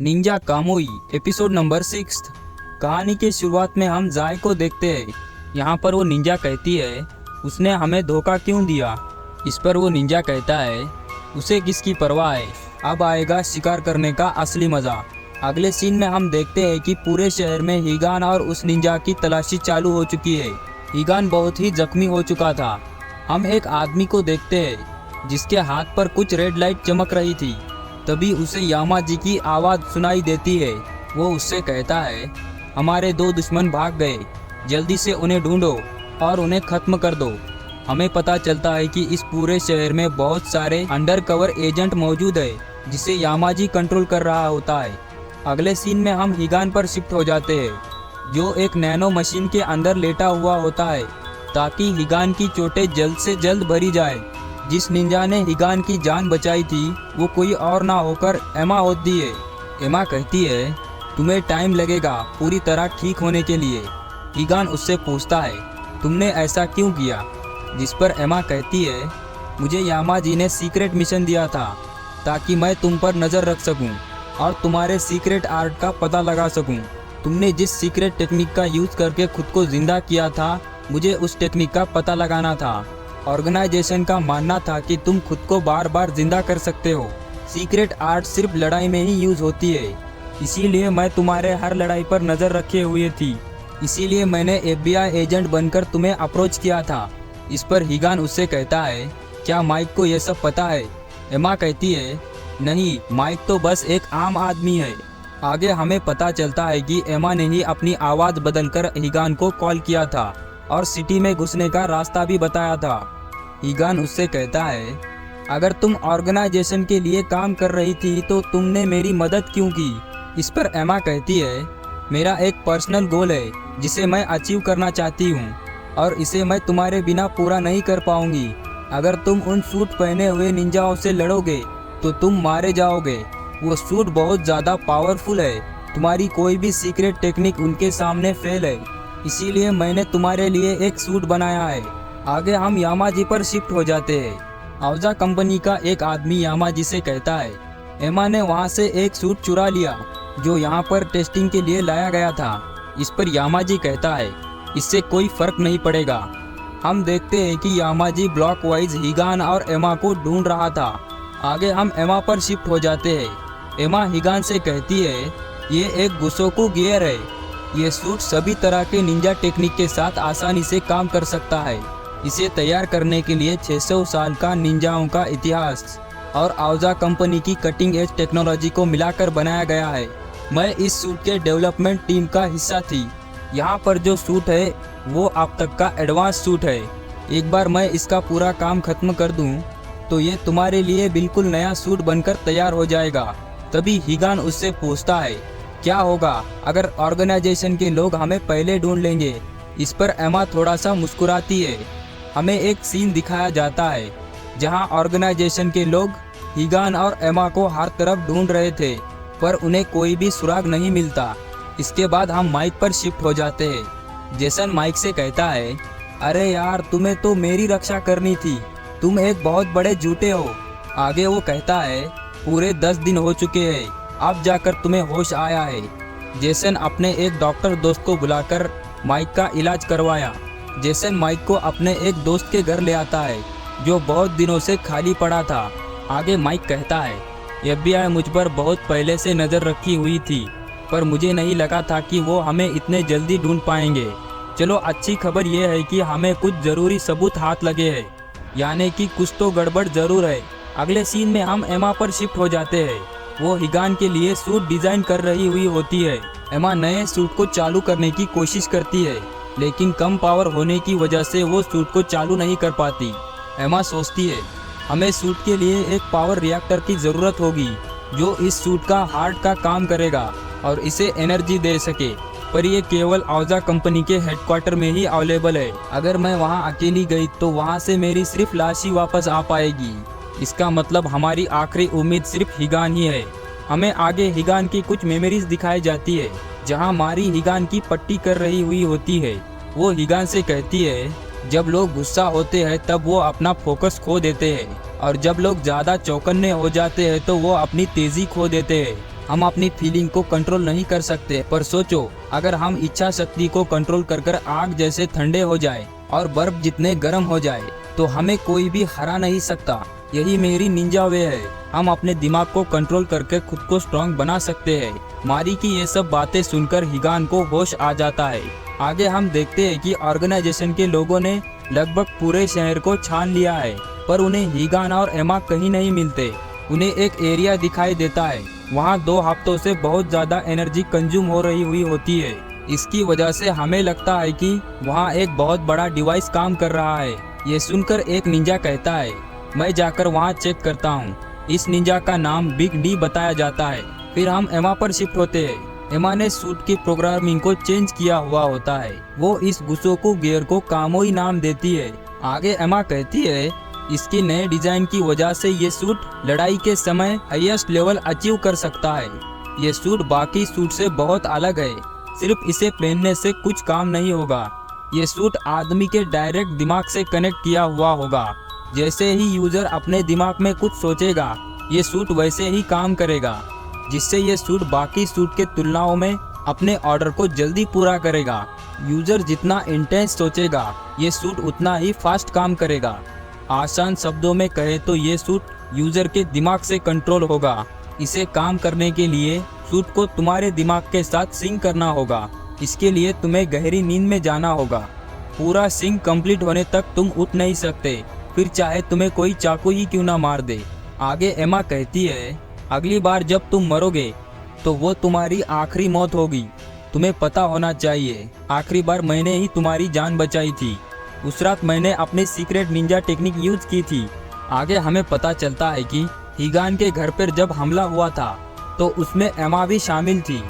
Ninja कामुई episode number 6। कहानी के शुरुआत में हम जाय को देखते हैं। यहाँ पर वो निंजा कहती है, उसने हमें धोखा क्यों दिया। इस पर वो निंजा कहता है, उसे किसकी परवाह है, अब आएगा शिकार करने का असली मजा। अगले सीन में हम देखते हैं कि पूरे शहर में हिगान और उस निंजा की तलाशी चालू हो चुकी है। हिगान बहुत ही जख्मी हो चुका था। हम एक आदमी को देखते हैं जिसके हाथ पर कुछ रेड लाइट चमक रही थी। तभी उसे यामाजी की आवाज़ सुनाई देती है। वो उससे कहता है, हमारे 2 दुश्मन भाग गए, जल्दी से उन्हें ढूंढो और उन्हें खत्म कर दो। हमें पता चलता है कि इस पूरे शहर में बहुत सारे अंडरकवर एजेंट मौजूद है जिसे यामाजी कंट्रोल कर रहा होता है। अगले सीन में हम हिगान पर शिफ्ट हो जाते हैं, जो एक नैनो मशीन के अंदर लेटा हुआ होता है ताकि हिगान की चोटें जल्द से जल्द भरी जाए। जिस निंजा ने हिगान की जान बचाई थी वो कोई और ना होकर एमा होती है। एमा कहती है, तुम्हें टाइम लगेगा पूरी तरह ठीक होने के लिए। हिगान उससे पूछता है, तुमने ऐसा क्यों किया। जिस पर एमा कहती है, मुझे यामाजी ने सीक्रेट मिशन दिया था ताकि मैं तुम पर नज़र रख सकूं और तुम्हारे सीक्रेट आर्ट का पता लगा सकूं। तुमने जिस सीक्रेट टेक्निक का यूज़ करके खुद को जिंदा किया था, मुझे उस टेक्निक का पता लगाना था। ऑर्गेनाइजेशन का मानना था कि तुम खुद को बार बार जिंदा कर सकते हो। सीक्रेट आर्ट सिर्फ लड़ाई में ही यूज़ होती है, इसीलिए मैं तुम्हारे हर लड़ाई पर नज़र रखे हुए थी। इसीलिए मैंने FBI एजेंट बनकर तुम्हें अप्रोच किया था। इस पर हिगान उससे कहता है, क्या माइक को यह सब पता है। एमा कहती है, नहीं, माइक तो बस एक आम आदमी है। आगे हमें पता चलता है कि एमा ने ही अपनी आवाज़ बदलकर हिगान को कॉल किया था और सिटी में घुसने का रास्ता भी बताया था। हिगान उससे कहता है, अगर तुम ऑर्गेनाइजेशन के लिए काम कर रही थी तो तुमने मेरी मदद क्यों की। इस पर एमा कहती है, मेरा एक पर्सनल गोल है जिसे मैं अचीव करना चाहती हूँ और इसे मैं तुम्हारे बिना पूरा नहीं कर पाऊंगी। अगर तुम उन सूट पहने हुए निंजाओं से लड़ोगे तो तुम मारे जाओगे। वो सूट बहुत ज़्यादा पावरफुल है, तुम्हारी कोई भी सीक्रेट टेक्निक उनके सामने फेल है, इसीलिए मैंने तुम्हारे लिए एक सूट बनाया है। आगे हम यामाजी पर शिफ्ट हो जाते हैं। आउजा कंपनी का एक आदमी यामाजी से कहता है, एमा ने वहाँ से एक सूट चुरा लिया जो यहाँ पर टेस्टिंग के लिए लाया गया था। इस पर यामाजी कहता है, इससे कोई फर्क नहीं पड़ेगा। हम देखते हैं कि यामाजी ब्लॉक वाइज हिगान और एमा को ढूंढ रहा था। आगे हम एमा पर शिफ्ट हो जाते हैं। एमा हिगान से कहती है, ये एक गुसोकू गियर है, ये सूट सभी तरह के निंजा टेक्निक के साथ आसानी से काम कर सकता है। इसे तैयार करने के लिए 600 साल का निंजाओं का इतिहास और आउजा कंपनी की कटिंग एज टेक्नोलॉजी को मिलाकर बनाया गया है। मैं इस सूट के डेवलपमेंट टीम का हिस्सा थी। यहाँ पर जो सूट है वो अब तक का एडवांस सूट है। एक बार मैं इसका पूरा काम खत्म कर दूँ तो ये तुम्हारे लिए बिल्कुल नया सूट बनकर तैयार हो जाएगा। तभी हिगान उससे पूछता है, क्या होगा अगर ऑर्गेनाइजेशन के लोग हमें पहले ढूंढ लेंगे। इस पर एमा थोड़ा सा मुस्कुराती है। हमें एक सीन दिखाया जाता है जहां ऑर्गेनाइजेशन के लोग हिगान और एमा को हर तरफ ढूंढ रहे थे पर उन्हें कोई भी सुराग नहीं मिलता। इसके बाद हम माइक पर शिफ्ट हो जाते हैं। जेसन माइक से कहता है, अरे यार, तुम्हें तो मेरी रक्षा करनी थी, तुम एक बहुत बड़े झूठे हो। आगे वो कहता है, पूरे 10 दिन हो चुके हैं, अब जाकर तुम्हें होश आया है। जेसन अपने एक डॉक्टर दोस्त को बुलाकर माइक का इलाज करवाया। जेसन माइक को अपने एक दोस्त के घर ले आता है जो बहुत दिनों से खाली पड़ा था। आगे माइक कहता है, FBI मुझ पर बहुत पहले से नज़र रखी हुई थी पर मुझे नहीं लगा था कि वो हमें इतने जल्दी ढूंढ पाएंगे। चलो, अच्छी खबर ये है कि हमें कुछ ज़रूरी सबूत हाथ लगे हैं, यानी कि कुछ तो गड़बड़ ज़रूर है। अगले सीन में हम एमा पर शिफ्ट हो जाते हैं। वो हिगान के लिए सूट डिज़ाइन कर रही हुई होती है। एमा नए सूट को चालू करने की कोशिश करती है लेकिन कम पावर होने की वजह से वो सूट को चालू नहीं कर पाती। एमा सोचती है, हमें सूट के लिए एक पावर रिएक्टर की ज़रूरत होगी जो इस सूट का हार्ट का काम करेगा और इसे एनर्जी दे सके, पर ये केवल आउजा कंपनी के हेडक्वार्टर में ही अवेलेबल है। अगर मैं वहाँ अकेली गई तो वहाँ से मेरी सिर्फ लाश ही वापस आ पाएगी। इसका मतलब हमारी आखिरी उम्मीद सिर्फ हिगान ही है। हमें आगे हिगान की कुछ मेमोरीज दिखाई जाती है जहां मारी हिगान की पट्टी कर रही हुई होती है। वो हिगान से कहती है, जब लोग गुस्सा होते हैं तब वो अपना फोकस खो देते हैं और जब लोग ज़्यादा चौकन्ने हो जाते हैं तो वो अपनी तेज़ी खो देते हैं। हम अपनी फीलिंग को कंट्रोल नहीं कर सकते, पर सोचो अगर हम इच्छा शक्ति को कंट्रोल कर आग जैसे ठंडे हो जाए और बर्फ जितने गर्म हो जाए तो हमें कोई भी हरा नहीं सकता। यही मेरी निंजा वे है। हम अपने दिमाग को कंट्रोल करके खुद को स्ट्रांग बना सकते हैं। मारी की ये सब बातें सुनकर हिगान को होश आ जाता है। आगे हम देखते हैं कि ऑर्गेनाइजेशन के लोगों ने लगभग पूरे शहर को छान लिया है, पर उन्हें हिगान और एमा कहीं नहीं मिलते। उन्हें एक एरिया दिखाई देता है, वहाँ 2 हफ्तों से बहुत ज्यादा एनर्जी कंज्यूम हो रही हुई होती है। इसकी वजह से हमें लगता है कि वहाँ एक बहुत बड़ा डिवाइस काम कर रहा है। ये सुनकर एक निंजा कहता है, मैं जाकर वहाँ चेक करता हूँ। इस निंजा का नाम बिग डी बताया जाता है। फिर हम एमा पर शिफ्ट होते हैं। एमा ने सूट की प्रोग्रामिंग को चेंज किया हुआ होता है। वो इस गुसोकू गियर को कामोई नाम देती है। आगे एमा कहती है, इसकी नए डिजाइन की वजह से ये सूट लड़ाई के समय हाईएस्ट लेवल अचीव कर सकता है। ये सूट बाकी सूट से बहुत अलग है। सिर्फ इसे पहनने से कुछ काम नहीं होगा। ये सूट आदमी के डायरेक्ट दिमाग से कनेक्ट किया हुआ होगा। जैसे ही यूजर अपने दिमाग में कुछ सोचेगा, ये सूट वैसे ही काम करेगा, जिससे ये सूट बाकी सूट के तुलनाओं में अपने ऑर्डर को जल्दी पूरा करेगा। यूजर जितना इंटेंस सोचेगा, ये सूट उतना ही फास्ट काम करेगा। आसान शब्दों में कहे तो ये सूट यूजर के दिमाग से कंट्रोल होगा। इसे काम करने के लिए सूट को तुम्हारे दिमाग के साथ सिंक करना होगा। इसके लिए तुम्हें गहरी नींद में जाना होगा। पूरा सिंक कंप्लीट होने तक तुम उठ नहीं सकते, फिर चाहे तुम्हें कोई चाकू ही क्यों ना मार दे। आगे एमा कहती है, अगली बार जब तुम मरोगे तो वो तुम्हारी आखिरी मौत होगी। तुम्हें पता होना चाहिए, आखिरी बार मैंने ही तुम्हारी जान बचाई थी। उस रात मैंने अपनी सीक्रेट निंजा टेक्निक यूज की थी। आगे हमें पता चलता है कि हिगान के घर पर जब हमला हुआ था तो उसमें एमा भी शामिल थी।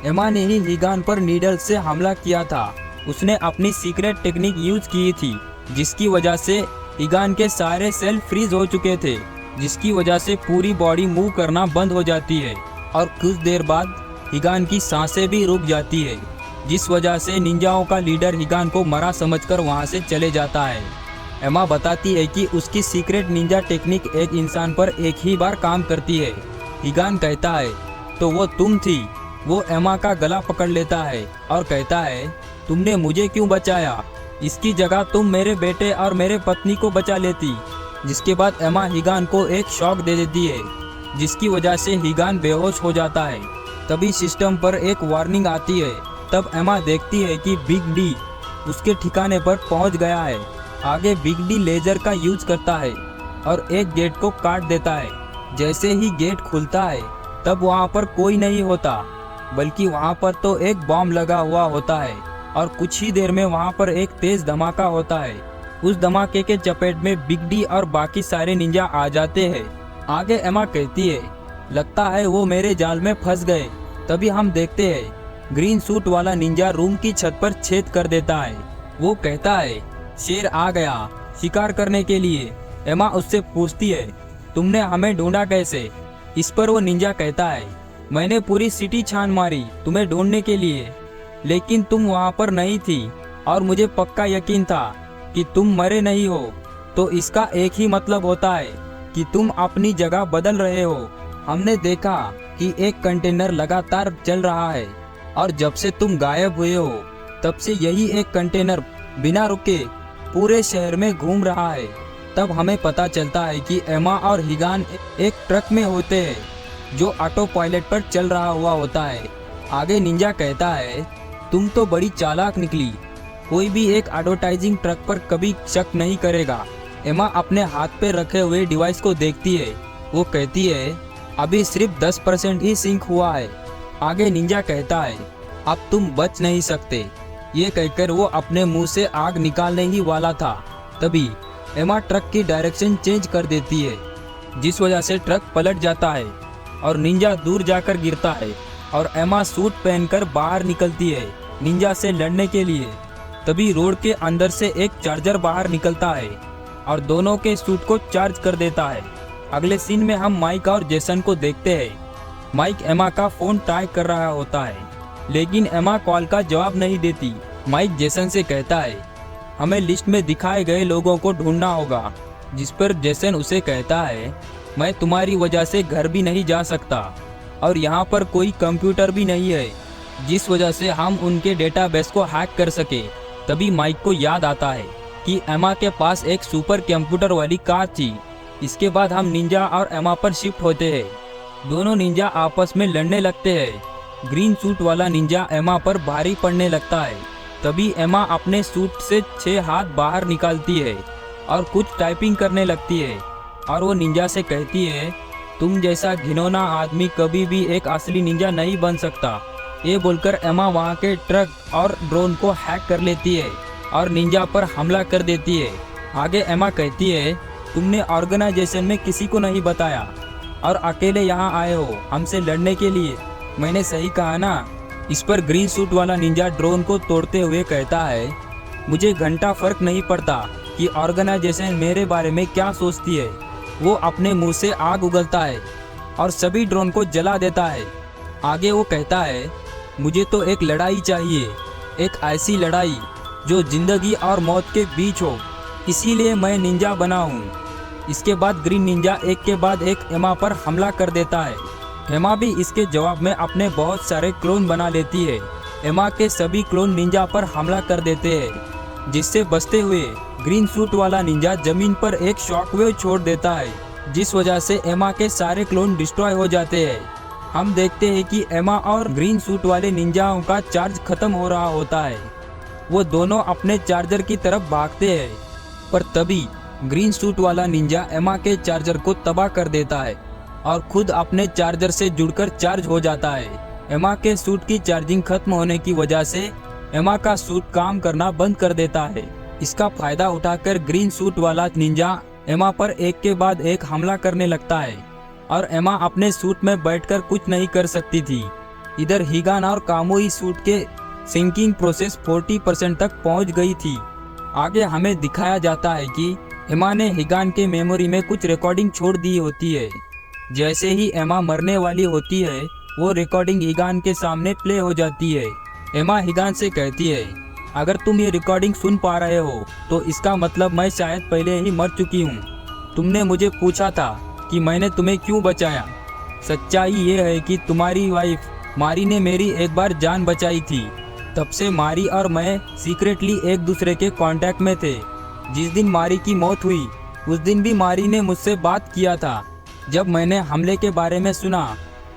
एमा ने ही हिगान पर नीडल से हमला किया था। उसने अपनी सीक्रेट टेक्निक यूज की थी, जिसकी वजह से हिगान के सारे सेल फ्रीज हो चुके थे, जिसकी वजह से पूरी बॉडी मूव करना बंद हो जाती है और कुछ देर बाद हिगान की सांसें भी रुक जाती है, जिस वजह से निंजाओं का लीडर हिगान को मरा समझकर वहां से चले जाता है। एमा बताती है कि उसकी सीक्रेट निंजा टेक्निक एक इंसान पर एक ही बार काम करती है। हिगान कहता है, तो वो तुम थी। वो एमा का गला पकड़ लेता है और कहता है, तुमने मुझे क्यों बचाया? इसकी जगह तुम मेरे बेटे और मेरे पत्नी को बचा लेती। जिसके बाद एमा हिगान को एक शॉक दे देती है, जिसकी वजह से हिगान बेहोश हो जाता है। तभी सिस्टम पर एक वार्निंग आती है। तब एमा देखती है कि बिग डी उसके ठिकाने पर पहुंच गया है। आगे बिग डी लेजर का यूज करता है और एक गेट को काट देता है। जैसे ही गेट खुलता है तब वहां पर कोई नहीं होता, बल्कि वहां पर तो एक बॉम्ब लगा हुआ होता है और कुछ ही देर में वहां पर एक तेज धमाका होता है। उस धमाके के चपेट में बिग डी और बाकी सारे निंजा आ जाते हैं। आगे एमा कहती है, लगता है वो मेरे जाल में फंस गए। तभी हम देखते हैं ग्रीन सूट वाला निंजा रूम की छत पर छेद कर देता है। वो कहता है, शेर आ गया शिकार करने के लिए। एमा उससे पूछती है, तुमने हमें ढूंढा कैसे? इस पर वो निंजा कहता है, मैंने पूरी सिटी छान मारी तुम्हें ढूंढने के लिए, लेकिन तुम वहाँ पर नहीं थी और मुझे पक्का यकीन था कि तुम मरे नहीं हो। तो इसका एक ही मतलब होता है कि तुम अपनी जगह बदल रहे हो। हमने देखा कि एक कंटेनर लगातार चल रहा है और जब से तुम गायब हुए हो तब से यही एक कंटेनर बिना रुके पूरे शहर में घूम रहा है। तब हमें पता चलता है कि एमा और हिगान एक ट्रक में होते हैं जो ऑटो पायलट पर चल रहा हुआ होता है। आगे निंजा कहता है, तुम तो बड़ी चालाक निकली। कोई भी एक एडवर्टाइजिंग ट्रक पर कभी शक नहीं करेगा। एमा अपने हाथ पे रखे हुए डिवाइस को देखती है। वो कहती है, अभी सिर्फ 10% ही सिंक हुआ है। आगे निंजा कहता है, अब तुम बच नहीं सकते। ये कहकर वो अपने मुंह से आग निकालने ही वाला था। तभी एमा ट्रक की डायरेक्शन चेंज कर देती है, जिस वजह से ट्रक पलट जाता है और निंजा दूर जाकर गिरता है और एमा सूट पहनकर बाहर निकलती है निंजा से लड़ने के लिए। तभी रोड के अंदर से एक चार्जर बाहर निकलता है और दोनों के सूट को चार्ज कर देता है। अगले सीन में हम माइक और जेसन को देखते हैं। माइक एमा का फोन ट्राई कर रहा होता है, लेकिन एमा कॉल का जवाब नहीं देती। माइक जेसन से कहता है, हमें लिस्ट में दिखाए गए लोगों को ढूंढना होगा। जिस पर जेसन उसे कहता है, मैं तुम्हारी वजह से घर भी नहीं जा सकता। और यहाँ पर कोई कंप्यूटर भी नहीं है जिस वजह से हम उनके डेटाबेस को हैक कर सके। तभी माइक को याद आता है कि एमा के पास एक सुपर कंप्यूटर वाली कार थी। इसके बाद हम निंजा और एमा पर शिफ्ट होते हैं। दोनों निंजा आपस में लड़ने लगते हैं। ग्रीन सूट वाला निंजा एमा पर भारी पड़ने लगता है। तभी एमा अपने सूट से 6 हाथ बाहर निकालती है और कुछ टाइपिंग करने लगती है और वो निंजा से कहती है, तुम जैसा घिनौना आदमी कभी भी एक असली निंजा नहीं बन सकता। ये बोलकर एमा वहाँ के ट्रक और ड्रोन को हैक कर लेती है और निंजा पर हमला कर देती है। आगे एमा कहती है, तुमने ऑर्गेनाइजेशन में किसी को नहीं बताया और अकेले यहाँ आए हो हमसे लड़ने के लिए। मैंने सही कहा ना? इस पर ग्रीन सूट वाला निंजा ड्रोन को तोड़ते हुए कहता है, मुझे घंटा फर्क नहीं पड़ता कि ऑर्गेनाइजेशन मेरे बारे में क्या सोचती है। वो अपने मुंह से आग उगलता है और सभी ड्रोन को जला देता है। आगे वो कहता है, मुझे तो एक लड़ाई चाहिए, एक ऐसी लड़ाई जो जिंदगी और मौत के बीच हो, इसीलिए मैं निंजा बना हूँ। इसके बाद ग्रीन निंजा एक के बाद एक एमा पर हमला कर देता है। एमा भी इसके जवाब में अपने बहुत सारे क्लोन बना लेती है। एमा के सभी क्लोन निंजा पर हमला कर देते हैं, जिससे बचते हुए ग्रीन सूट वाला निंजा जमीन पर एक शॉकवेव छोड़ देता है, जिस वजह से एमा के सारे क्लोन डिस्ट्रॉय हो जाते हैं। हम देखते हैं कि एमा और ग्रीन सूट वाले निंजाओं का चार्ज खत्म हो रहा होता है। वो दोनों अपने चार्जर की तरफ भागते हैं, पर तभी ग्रीन सूट वाला निंजा एमा के चार्जर को तबाह कर देता है और खुद अपने चार्जर से जुड़कर चार्ज हो जाता है। एमा के सूट की चार्जिंग खत्म होने की वजह से एमा का सूट काम करना बंद कर देता है। इसका फायदा उठाकर ग्रीन सूट वाला निंजा एमा पर एक के बाद एक हमला करने लगता है और एमा अपने सूट में बैठकर कुछ नहीं कर सकती थी। इधर हिगान और कामुई सूट के सिंकिंग प्रोसेस 40% तक पहुंच गई थी। आगे हमें दिखाया जाता है कि एमा ने हिगान के मेमोरी में कुछ रिकॉर्डिंग छोड़ दी होती है। जैसे ही एमा मरने वाली होती है, वो रिकॉर्डिंग हिगान के सामने प्ले हो जाती है। एमा हिगान से कहती है, अगर तुम ये रिकॉर्डिंग सुन पा रहे हो तो इसका मतलब मैं शायद पहले ही मर चुकी हूँ। तुमने मुझे पूछा था कि मैंने तुम्हें क्यों बचाया। सच्चाई ये है कि तुम्हारी वाइफ मारी ने मेरी एक बार जान बचाई थी। तब से मारी और मैं सीक्रेटली एक दूसरे के कांटेक्ट में थे। जिस दिन मारी की मौत हुई उस दिन भी मारी ने मुझसे बात किया था। जब मैंने हमले के बारे में सुना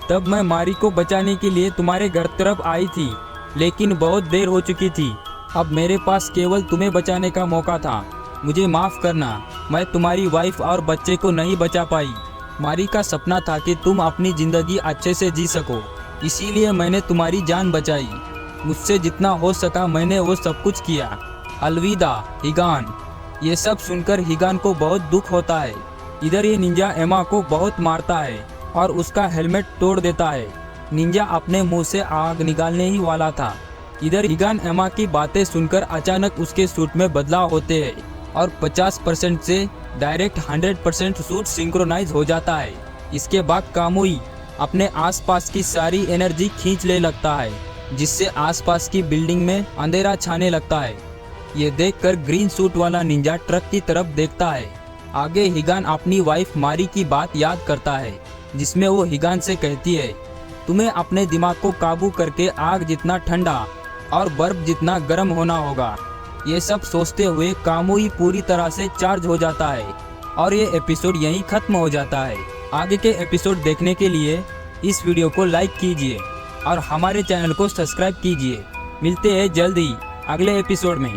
तब मैं मारी को बचाने के लिए तुम्हारे घर तरफ आई थी, लेकिन बहुत देर हो चुकी थी। अब मेरे पास केवल तुम्हें बचाने का मौका था। मुझे माफ़ करना, मैं तुम्हारी वाइफ और बच्चे को नहीं बचा पाई। मारी का सपना था कि तुम अपनी ज़िंदगी अच्छे से जी सको, इसीलिए मैंने तुम्हारी जान बचाई। मुझसे जितना हो सका मैंने वो सब कुछ किया। अलविदा हिगान। ये सब सुनकर हिगान को बहुत दुख होता है। इधर ये निंजा एमा को बहुत मारता है और उसका हेलमेट तोड़ देता है। निंजा अपने मुंह से आग निकालने ही वाला था। इधर हिगान एमा की बातें सुनकर अचानक उसके सूट में बदलाव होते हैं और 50% से डायरेक्ट 100% सूट सिंक्रोनाइज हो जाता है। इसके बाद कामुई अपने आसपास की सारी एनर्जी खींच ले लगता है, जिससे आसपास की बिल्डिंग में अंधेरा छाने लगता है। ये देखकर ग्रीन सूट वाला निंजा ट्रक की तरफ देखता है। आगे हिगान अपनी वाइफ मारी की बात याद करता है, जिसमें वो हिगान से कहती है, तुम्हें अपने दिमाग को काबू करके आग जितना ठंडा और बर्फ जितना गर्म होना होगा। ये सब सोचते हुए कामुई पूरी तरह से चार्ज हो जाता है और ये एपिसोड यहीं खत्म हो जाता है। आगे के एपिसोड देखने के लिए इस वीडियो को लाइक कीजिए और हमारे चैनल को सब्सक्राइब कीजिए। मिलते हैं जल्द ही अगले एपिसोड में।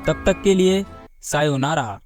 तब तक के लिए सायोनारा।